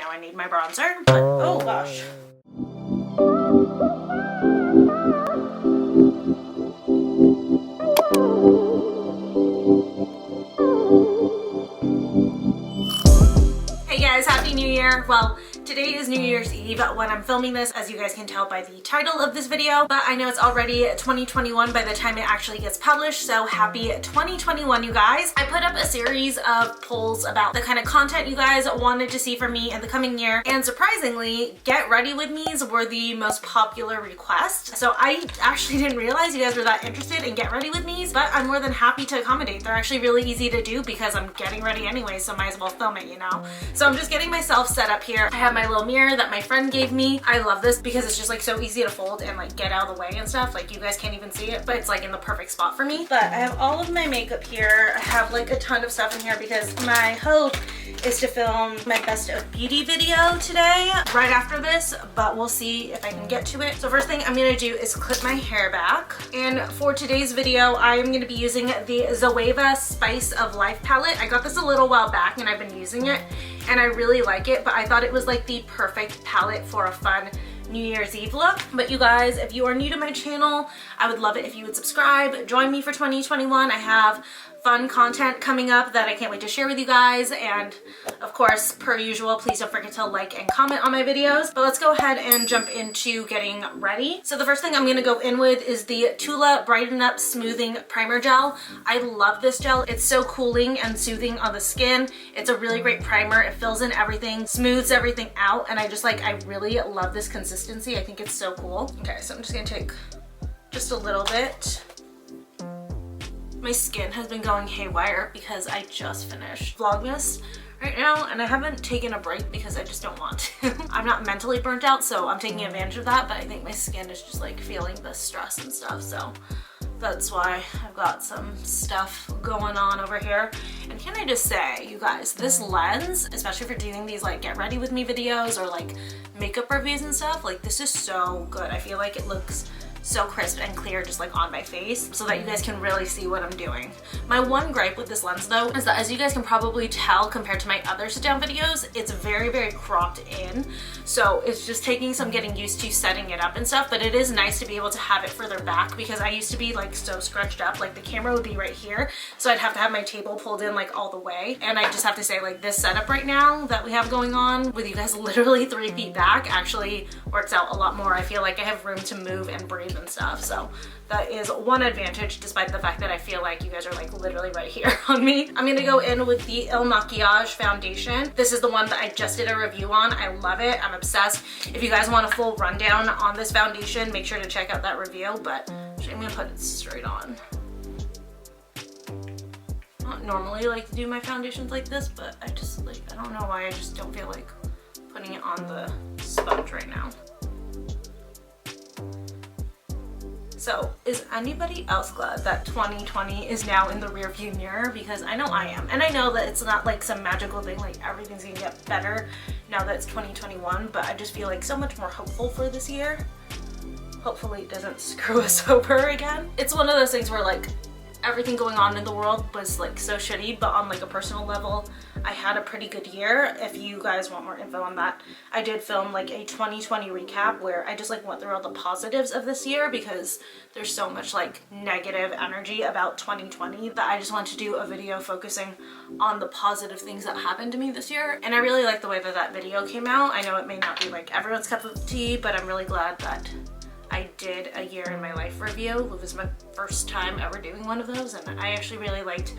know I need my bronzer, but oh gosh. Hey guys, Happy New Year. Well, today is New Year's Eve when I'm filming this, as you guys can tell by the title of this video, but I know it's already 2021 by the time it actually gets published, so happy 2021, you guys. I put up a series of polls about the kind of content you guys wanted to see from me in the coming year, and surprisingly, Get Ready With Me's were the most popular request. So I actually didn't realize you guys were that interested in Get Ready With Me's, but I'm more than happy to accommodate. They're actually really easy to do because I'm getting ready anyway, so might as well film it, you know? So I'm just getting myself set up here. I have my little mirror that my friend gave me. I love this because it's just like so easy to fold and like get out of the way and stuff. Like you guys can't even see it, but it's like in the perfect spot for me. But I have all of my makeup here. I have like a ton of stuff in here because my hope is to film my best of beauty video today right after this, but we'll see if I can get to it. So first thing I'm gonna do is clip my hair back. And for today's video, I am gonna be using the Zoeva Spice of Life palette. I got this a little while back and I've been using it and I really like it, but I thought it was like the perfect palette for a fun New Year's Eve look. But you guys, if you are new to my channel, I would love it if you would subscribe. Join me for 2021. I have fun content coming up that I can't wait to share with you guys, and of course, per usual, please don't forget to like and comment on my videos. But let's go ahead and jump into getting ready. So the first thing I'm going to go in with is the Tula Brighten Up Smoothing Primer Gel. I love this gel. It's so cooling and soothing on the skin. It's a really great primer. It fills in everything, smooths everything out, and I really love this consistency. I think it's so cool. Okay, so I'm just going to take just a little bit. My skin has been going haywire because I just finished Vlogmas right now and I haven't taken a break because I just don't want to. I'm not mentally burnt out, so I'm taking advantage of that, but I think my skin is just like feeling the stress and stuff, so that's why I've got some stuff going on over here. And can I just say, you guys, this lens, especially for doing these like Get Ready With Me videos or like makeup reviews and stuff, like this is so good. I feel like it looks so crisp and clear just like on my face so that you guys can really see what I'm doing. My one gripe with this lens though is that, as you guys can probably tell compared to my other sit down videos, it's very cropped in, so it's just taking some getting used to setting it up and stuff. But it is nice to be able to have it further back because I used to be like so scrunched up, like the camera would be right here, so I'd have to have my table pulled in like all the way. And I just have to say, like, this setup right now that we have going on with you guys literally 3 feet back actually works out a lot more. I feel like I have room to move and breathe and stuff, so that is one advantage, despite the fact that I feel like you guys are like literally right here on me. I'm gonna go in with the Il Makiage foundation. This is the one that I just did a review on. I love it. I'm obsessed. If you guys want a full rundown on this foundation, make sure to check out that review, but I'm gonna put it straight on. I don't normally like to do my foundations like this, but I just like, I don't know why, I just don't feel like putting it on the sponge right now. So is anybody else glad that 2020 is now in the rearview mirror? Because I know I am. And I know that it's not like some magical thing, like everything's gonna get better now that it's 2021, but I just feel like so much more hopeful for this year. Hopefully it doesn't screw us over again. It's one of those things where like everything going on in the world was like so shitty, but on like a personal level, I had a pretty good year. If you guys want more info on that, I did film like a 2020 recap where I just like went through all the positives of this year because there's so much like negative energy about 2020 that I just wanted to do a video focusing on the positive things that happened to me this year. And I really like the way that that video came out. I know it may not be like everyone's cup of tea, but I'm really glad that I did a year in my life review. It was my first time ever doing one of those, and I actually really liked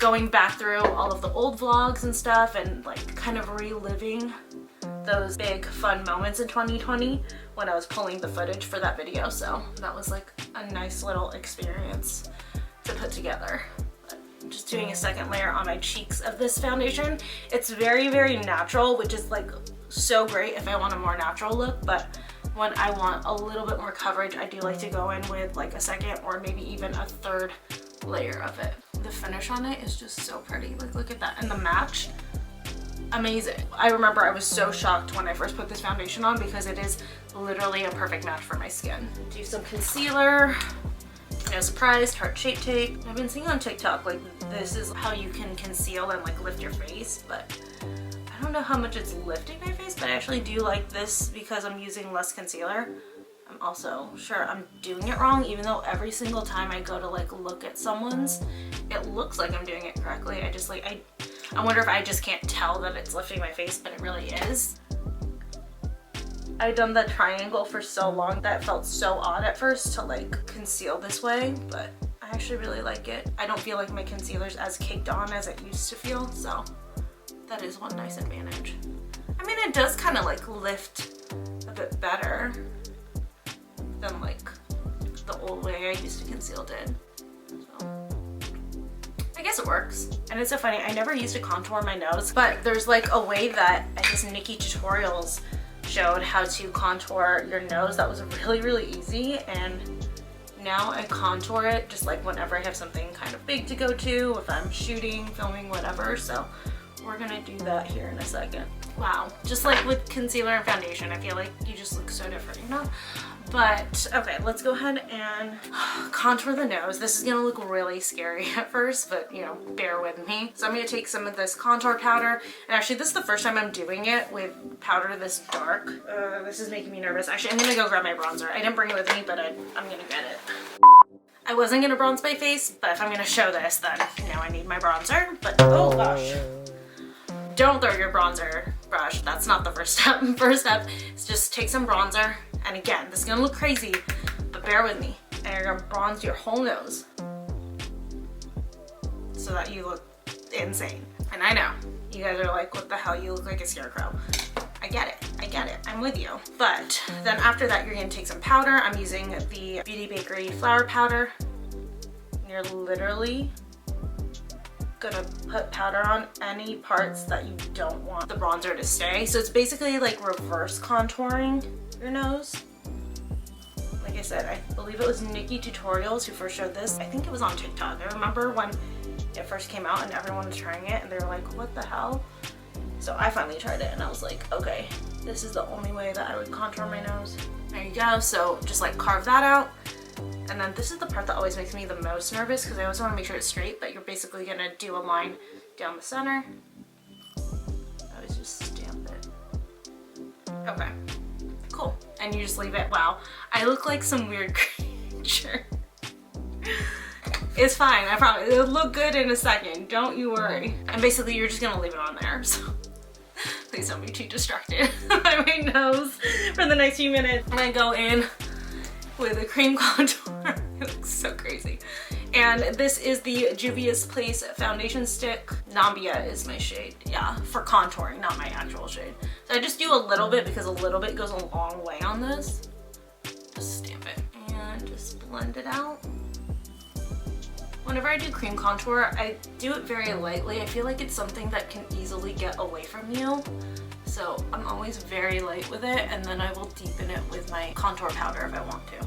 going back through all of the old vlogs and stuff and like kind of reliving those big fun moments in 2020 when I was pulling the footage for that video. So that was like a nice little experience to put together. I'm just doing a second layer on my cheeks of this foundation. It's very natural, which is like so great if I want a more natural look, but when I want a little bit more coverage, I do like to go in with like a second or maybe even a third layer of it. The finish on it is just so pretty. Like, look at that. And the match, amazing. I remember I was so shocked when I first put this foundation on because it is literally a perfect match for my skin. Do some concealer. No surprise, Tarte Shape Tape. I've been seeing on TikTok like this is how you can conceal and like lift your face, but I don't know how much it's lifting my face, but I actually do like this because I'm using less concealer. I'm also sure I'm doing it wrong, even though every single time I go to like look at someone's, it looks like I'm doing it correctly. I just like, I wonder if I just can't tell that it's lifting my face, but it really is. I've done the triangle for so long that felt so odd at first to like conceal this way, but I actually really like it. I don't feel like my concealer's as caked on as it used to feel, so that is one nice advantage. I mean, it does kind of like lift a bit better than like the old way I used to conceal did. So I guess it works. And it's so funny, I never used to contour my nose, but there's like a way that I guess Nikki Tutorials showed how to contour your nose that was really, really easy, and now I contour it just like whenever I have something kind of big to go to, if I'm shooting, filming, whatever. So we're gonna do that here in a second. Wow, just like with concealer and foundation, I feel like you just look so different, you know? But okay, let's go ahead and contour the nose. This is gonna look really scary at first, but you know, bear with me. So I'm gonna take some of this contour powder, and actually this is the first time I'm doing it with powder this dark. This is making me nervous. Actually, I'm gonna go grab my bronzer. I didn't bring it with me, but I'm gonna get it. I wasn't gonna bronze my face, but if I'm gonna show this, then now I need my bronzer. But oh gosh. Don't throw your bronzer brush. That's not the first step. First step is just take some bronzer. And again, this is gonna look crazy, but bear with me. And you're gonna bronze your whole nose so that you look insane. And I know, you guys are like, what the hell, you look like a scarecrow. I get it, I'm with you. But then after that, you're gonna take some powder. I'm using the Beauty Bakery flour powder. And you're literally gonna put powder on any parts that you don't want the bronzer to stay. So it's basically like reverse contouring your nose. Like I said, I believe it was Nikki Tutorials who first showed this. I think it was on TikTok. I remember when it first came out and everyone was trying it and they were like, what the hell? So I finally tried it and I was like, okay, this is the only way that I would contour my nose. There you go. So just like carve that out. And then this is the part that always makes me the most nervous because I always want to make sure it's straight, but you're basically gonna do a line down the center. I always just stamp it. Okay. Cool. And you just leave it. Wow, I look like some weird creature. It's fine, I promise. It'll look good in a second, don't you worry. And basically you're just gonna leave it on there, so please don't be too distracted by my nose for the next few minutes. I'm gonna go in with a cream contour. It looks so crazy. And this is the Juvia's Place foundation stick. Nambia is my shade, yeah, for contouring, not my actual shade. So I just do a little bit because a little bit goes a long way on this. Just stamp it and just blend it out. Whenever I do cream contour, I do it very lightly. I feel like it's something that can easily get away from you. So I'm always very light with it, and then I will deepen it with my contour powder if I want to.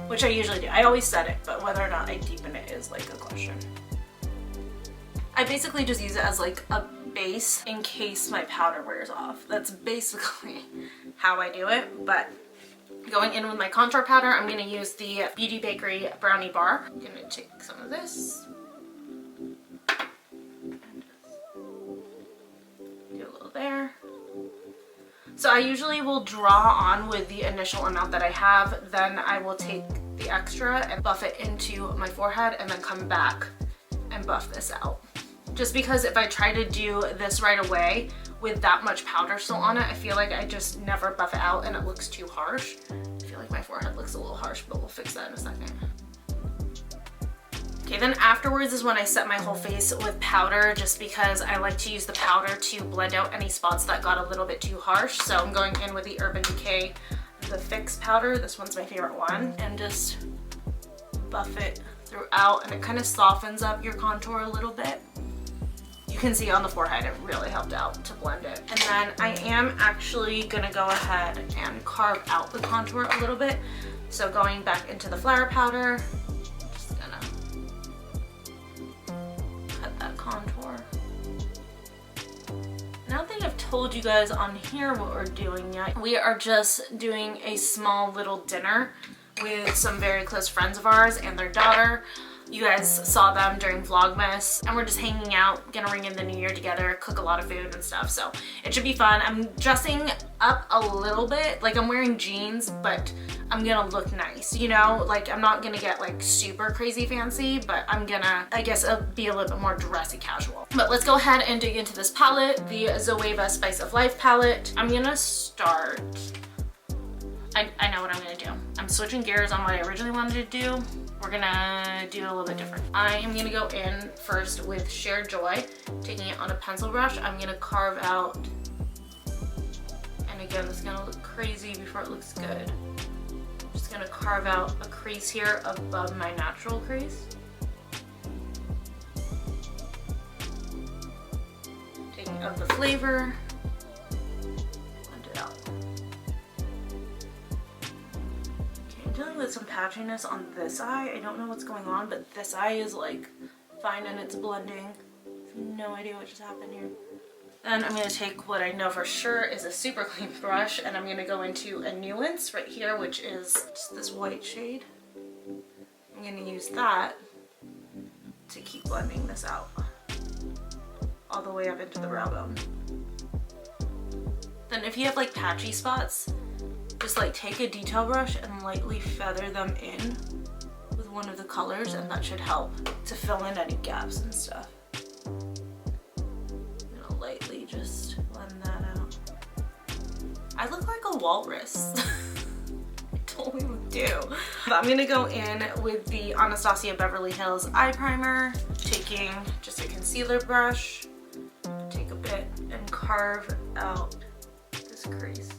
Which I usually do. I always set it, but whether or not I deepen it is like a question. I basically just use it as like a base in case my powder wears off. That's basically how I do it, but going in with my contour powder, I'm gonna use the Beauty Bakery Brownie Bar. I'm gonna take some of this. And just do a little there. So I usually will draw on with the initial amount that I have, then I will take the extra and buff it into my forehead and then come back and buff this out. Just because if I try to do this right away with that much powder still on it, I feel like I just never buff it out and it looks too harsh. I feel like my forehead looks a little harsh, but we'll fix that in a second. Okay, then afterwards is when I set my whole face with powder, just because I like to use the powder to blend out any spots that got a little bit too harsh. So I'm going in with the Urban Decay, the Fix powder. This one's my favorite one. And just buff it throughout, and it kind of softens up your contour a little bit. You can see on the forehead, it really helped out to blend it. And then I am actually gonna go ahead and carve out the contour a little bit. So going back into the flour powder, that contour. I don't think I've told you guys on here what we're doing yet. We are just doing a small little dinner with some very close friends of ours and their daughter. You guys saw them during Vlogmas, and we're just hanging out, gonna ring in the new year together, cook a lot of food and stuff, so it should be fun. I'm dressing up a little bit, like I'm wearing jeans, but I'm gonna look nice, you know? Like I'm not gonna get like super crazy fancy, but I'm gonna, I guess, be a little bit more dressy casual. But let's go ahead and dig into this palette, the Zoeva Spice of Life palette. I'm gonna start, I know what I'm gonna do. I'm switching gears on what I originally wanted to do. We're gonna do it a little bit different. I am gonna go in first with Sheer Joy, taking it on a pencil brush. I'm gonna carve out, and again, this is gonna look crazy before it looks good. I'm just gonna carve out a crease here above my natural crease. Taking out the flavor, blend it out. I'm dealing with some patchiness on this eye. I don't know what's going on, but this eye is like fine and it's blending. I have no idea what just happened here. Then I'm going to take what I know for sure is a super clean brush, and I'm going to go into a nuance right here, which is just this white shade. I'm going to use that to keep blending this out all the way up into the brow bone. Then if you have like patchy spots, just like take a detail brush and lightly feather them in with one of the colors, and that should help to fill in any gaps and stuff. I'm gonna lightly just blend that out. I look like a walrus. I totally do. But I'm gonna go in with the Anastasia Beverly Hills eye primer, taking just a concealer brush, take a bit and carve out this crease.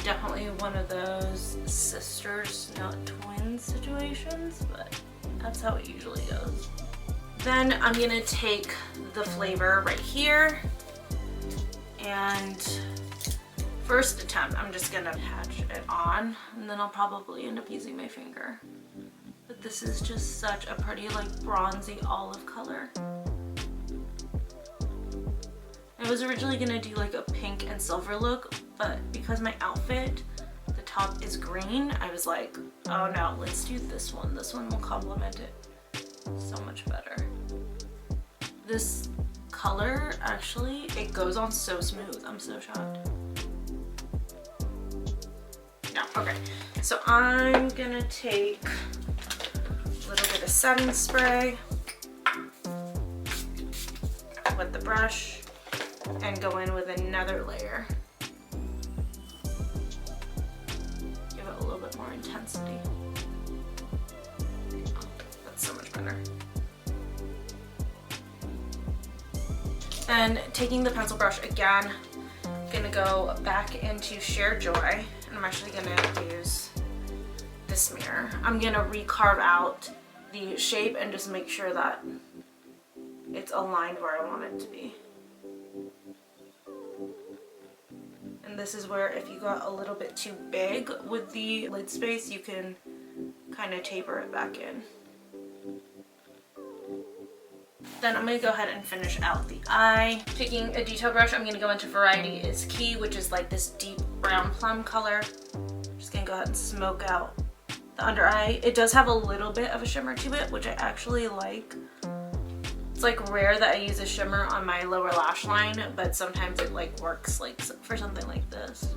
Definitely one of those sisters, not twins situations, but that's how it usually goes. Then I'm gonna take the flavor right here, and first attempt, I'm just gonna patch it on, and then I'll probably end up using my finger. But this is just such a pretty like bronzy olive color. I was originally gonna do like a pink and silver look, but because my outfit, the top is green, I was like, oh no, let's do this one. This one will complement it so much better. This color, actually, it goes on so smooth. I'm so shocked. No, okay. So I'm gonna take a little bit of setting spray with the brush and go in with another layer. Give it a little bit more intensity. Oh, that's so much better. Then taking the pencil brush again, I'm gonna go back into Sheer Joy, and I'm actually gonna use this mirror. I'm gonna recarve out the shape and just make sure that it's aligned where I want it to be. And this is where if you got a little bit too big with the lid space, you can kind of taper it back in. Then I'm going to go ahead and finish out the eye. Taking a detail brush, I'm going to go into Variety is Key, which is like this deep brown plum color. I'm just going to go ahead and smoke out the under eye. It does have a little bit of a shimmer to it, which I actually like. It's like rare that I use a shimmer on my lower lash line, but sometimes it like works like for something like this.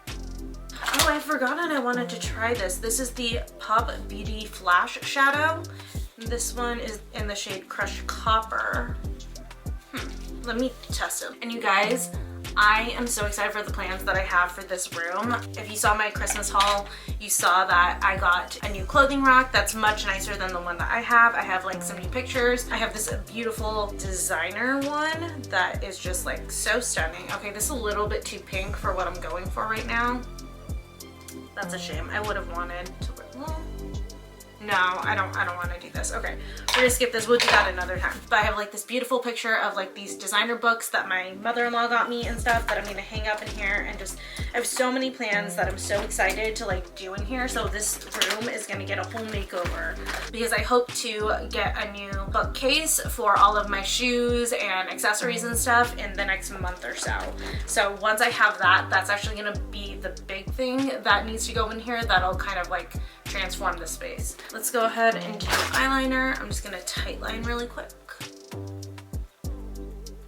Oh, I forgot I wanted to try this. This is the Pop Beauty Flash Shadow. This one is in the shade Crushed Copper. Let me test it. And you guys, I am so excited for the plans that I have for this room. If you saw my Christmas haul, you saw that I got a new clothing rack that's much nicer than the one that I have. I have like some new pictures. I have this beautiful designer one that is just like so stunning. Okay, this is a little bit too pink for what I'm going for right now. That's a shame. I would have wanted to, well, No, I don't want to do this. Okay, we're gonna skip this. We'll do that another time. But I have like this beautiful picture of like these designer books that my mother-in-law got me and stuff that I'm gonna hang up in here, and just I have so many plans that I'm so excited to like do in here. So this room is gonna get a whole makeover because I hope to get a new bookcase for all of my shoes and accessories and stuff in the next month or so. So once I have that, that's actually gonna be the big thing that needs to go in here that'll kind of like transform the space. Let's go ahead and do eyeliner. I'm just gonna tight line really quick.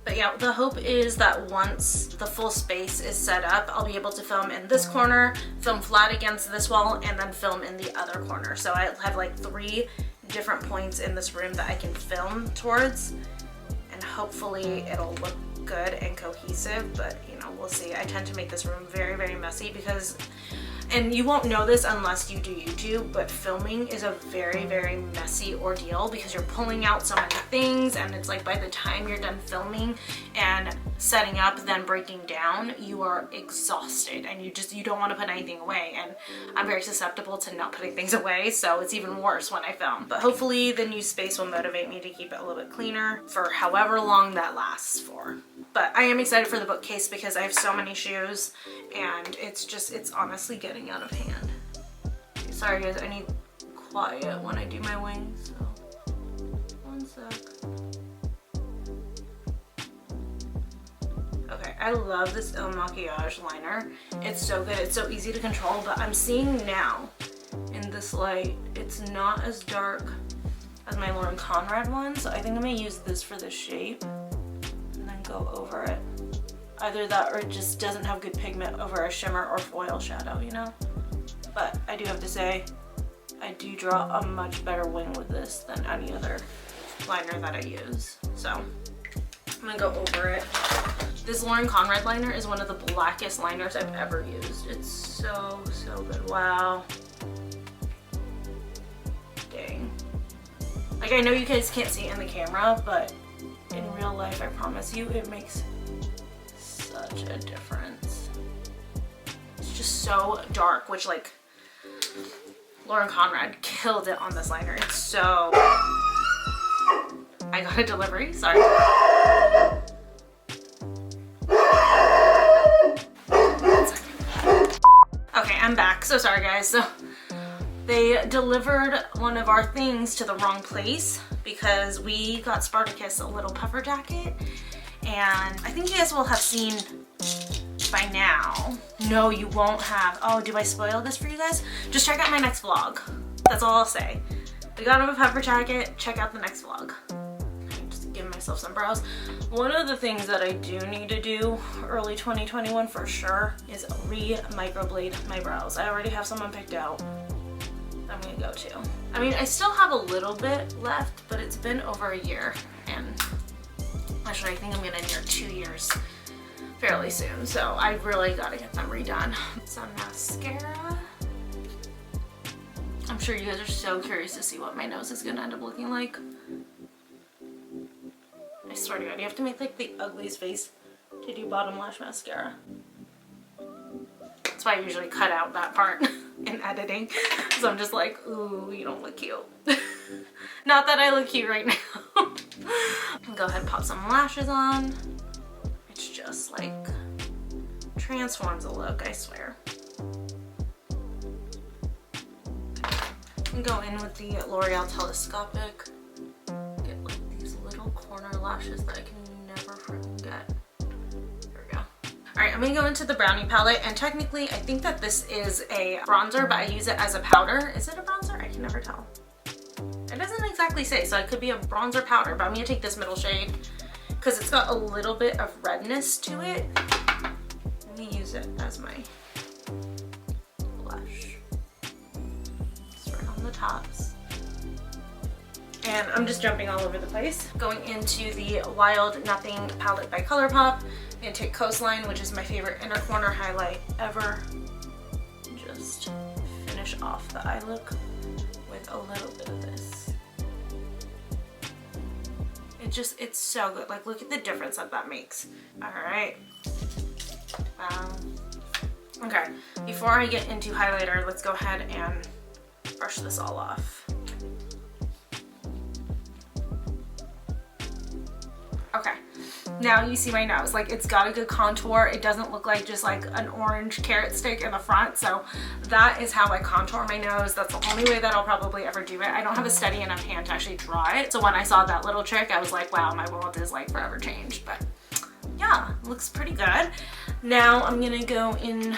But yeah, the hope is that once the full space is set up, I'll be able to film in this corner, film flat against this wall, and then film in the other corner. So I have like 3 different points in this room that I can film towards, and hopefully it'll look good and cohesive, but you know, we'll see. I tend to make this room very, very messy because, and you won't know this unless you do YouTube, but filming is a very, very messy ordeal because you're pulling out so many things, and it's like by the time you're done filming and setting up, then breaking down, you are exhausted and you don't want to put anything away. And I'm very susceptible to not putting things away, so it's even worse when I film. But hopefully the new space will motivate me to keep it a little bit cleaner for however long that lasts for. But I am excited for the bookcase because I have so many shoes and it's honestly getting out of hand. Sorry guys, I need quiet when I do my wings, so one sec. Okay, I love this Il Makiage liner. It's so good, it's so easy to control, but I'm seeing now in this light, it's not as dark as my Lauren Conrad one, so I think I'm gonna use this for the shape and then go over it. Either that or it just doesn't have good pigment over a shimmer or foil shadow, you know? But I do have to say, I do draw a much better wing with this than any other liner that I use. So I'm gonna go over it. This Lauren Conrad liner is one of the blackest liners I've ever used. It's so, so good. Wow. Dang. Like, I know you guys can't see it in the camera, but in real life, I promise you, it makes such a difference. It's just so dark, which like Lauren Conrad killed it on this liner. It's so... I got a delivery, sorry. Okay, I'm back. So sorry guys. So they delivered one of our things to the wrong place because we got Spartacus a little puffer jacket, and I think you guys will have seen by now. No, you won't have. Oh, do I spoil this for you guys? Just check out my next vlog. That's all I'll say. We got him a puffer jacket. Check out the next vlog. Just give myself some brows. One of the things that I do need to do early 2021 for sure is re-microblade my brows. I already have someone picked out I'm gonna go to. I mean, I still have a little bit left, but it's been over a year, and actually I think I'm gonna near 2 years fairly soon, so I really gotta get them redone. Some mascara. I'm sure you guys are so curious to see what my nose is gonna end up looking like. I swear to God, you have to make like the ugliest face to do bottom lash mascara. That's why I usually cut out that part in editing. So I'm just like, ooh, you don't look cute. Not that I look cute right now. I'll go ahead and pop some lashes on. It's just like transforms the look, I swear. And go in with the L'Oreal Telescopic. Get like these little corner lashes that I can never freaking get. Alright, I'm gonna go into the Brownie Palette, and technically I think that this is a bronzer, but I use it as a powder. Is it a bronzer? I can never tell. It doesn't exactly say, so it could be a bronzer powder, but I'm gonna take this middle shade because it's got a little bit of redness to it. Let me use it as my blush. Start on the tops. And I'm just jumping all over the place. Going into the Wild Nothing palette by ColourPop. I'm gonna take Coastline, which is my favorite inner corner highlight ever. Just finish off the eye look with a little bit of this. It's so good. Like, look at the difference that makes. All right. Okay, before I get into highlighter, let's go ahead and brush this all off. Okay, now you see my nose. Like, it's got a good contour. It doesn't look like just like an orange carrot stick in the front. So that is how I contour my nose. That's the only way that I'll probably ever do it. I don't have a steady enough hand to actually draw it. So when I saw that little trick, I was like, wow, my world is like forever changed. But yeah, looks pretty good. Now I'm gonna go in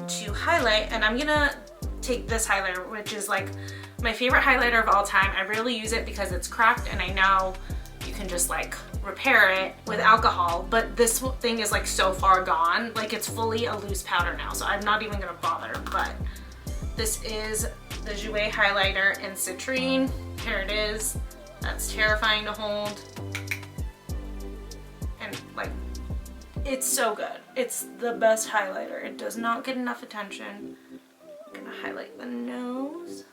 to highlight, and I'm gonna take this highlighter, which is like my favorite highlighter of all time. I rarely use it because it's cracked, and I know you can just like repair it with alcohol, but this thing is like so far gone. Like, it's fully a loose powder now, so I'm not even gonna bother. But this is the Zoeva highlighter in Citrine. Here it is. That's terrifying to hold. And like, it's so good. It's the best highlighter. It does not get enough attention. I'm gonna highlight the nose.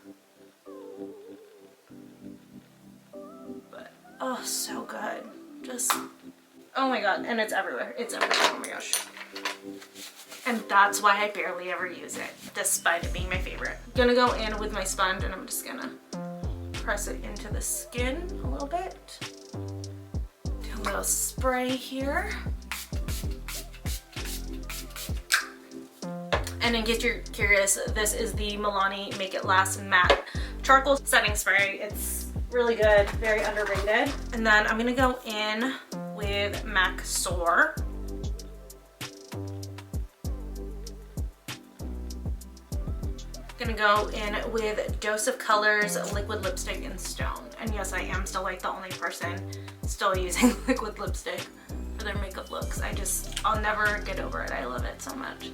But, oh, so good. Just, oh my god, and it's everywhere. It's everywhere, oh my gosh. And that's why I barely ever use it, despite it being my favorite. I'm gonna go in with my sponge, and I'm just gonna press it into the skin a little bit. Do a little spray here. And in case you're curious, this is the Milani Make It Last Matte Charcoal Setting Spray. It's really good, very underrated. And then I'm gonna go in with MAC Soar. Gonna go in with Dose of Colors Liquid Lipstick in Stone. And yes, I am still like the only person still using liquid lipstick for their makeup looks. I'll never get over it. I love it so much.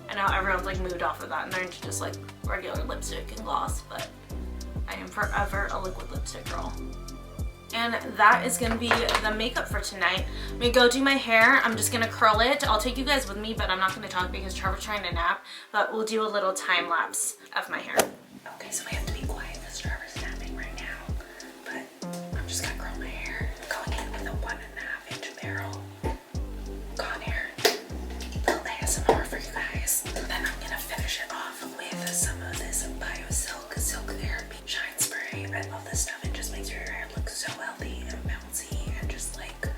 I know everyone's like moved off of that and they're into just like regular lipstick and gloss, but I am forever a liquid lipstick girl. And that is gonna be the makeup for tonight. I'm gonna go do my hair. I'm just gonna curl it. I'll take you guys with me, but I'm not gonna talk because Trevor's trying to nap, but we'll do a little time lapse of my hair. Okay, so I have to be quiet because Trevor's napping right now, but I'm just gonna curl my hair. I'm going in with a 1.5 inch barrel. Gone hair. Little ASMR for you guys. Then I'm gonna finish it off with some of this BioSilk Silk Therapy Shine Spray. I love this stuff. It just makes your hair look so healthy and bouncy and just like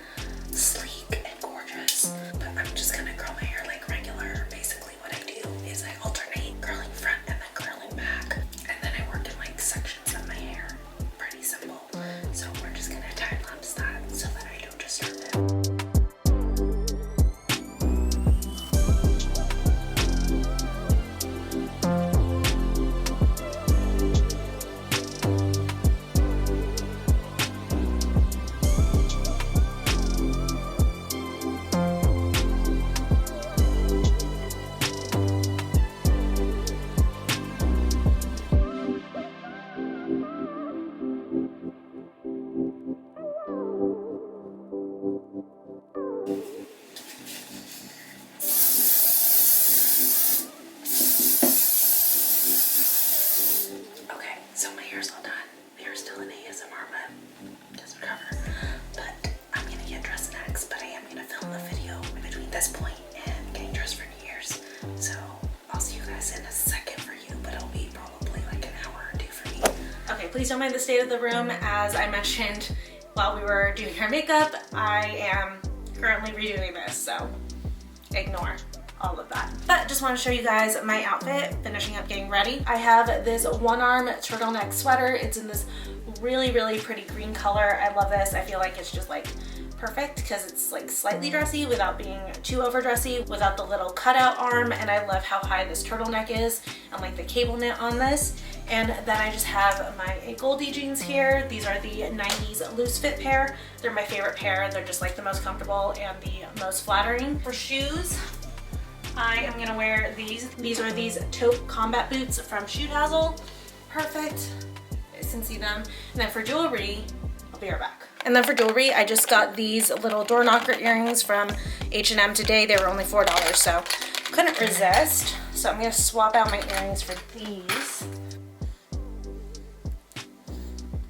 sleek and gorgeous. But I'm just gonna curl my hair like regular. Basically what I do is I alternate curling front and then curling back. And then I work in like sections of my hair. Pretty simple. So we're just gonna time lapse that so that I don't disturb it. Please don't mind the state of the room. As I mentioned while we were doing her makeup, I am currently redoing this, so ignore all of that. But just want to show you guys my outfit, finishing up getting ready. I have this one-arm turtleneck sweater. It's in this really, really pretty green color. I love this. I feel like it's just like perfect because it's like slightly dressy without being too over dressy, without the little cutout arm, and I love how high this turtleneck is and like the cable knit on this. And then I just have my Goldie jeans here. These are the 90s loose fit pair. They're my favorite pair. They're just like the most comfortable and the most flattering. For shoes, I am gonna wear these. These are these taupe combat boots from Shoe Dazzle. Perfect, you guys can see them. And then for jewelry, I'll be right back. And then for jewelry, I just got these little door knocker earrings from H&M today. They were only $4, so couldn't resist. So I'm gonna swap out my earrings for these.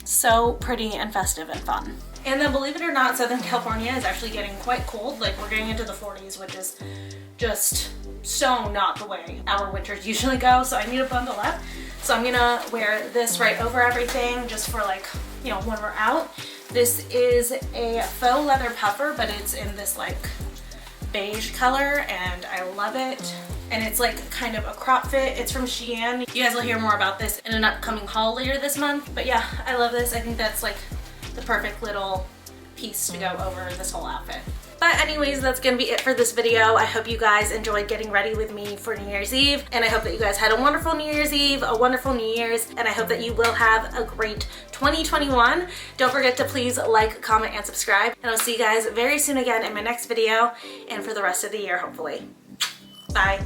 So pretty and festive and fun. And then believe it or not, Southern California is actually getting quite cold. Like, we're getting into the 40s, which is just so not the way our winters usually go. So I need to bundle up. So I'm gonna wear this right over everything just for like, you know, when we're out. This is a faux leather puffer, but it's in this like beige color and I love it. And it's like kind of a crop fit. It's from Shein. You guys will hear more about this in an upcoming haul later this month. But yeah, I love this. I think that's like the perfect little piece to go over this whole outfit. But anyways, that's gonna be it for this video. I hope you guys enjoyed getting ready with me for New Year's Eve, and I hope that you guys had a wonderful New Year's Eve, a wonderful New Year's, and I hope that you will have a great 2021. Don't forget to please like, comment, and subscribe, and I'll see you guys very soon again in my next video, and for the rest of the year, hopefully. Bye.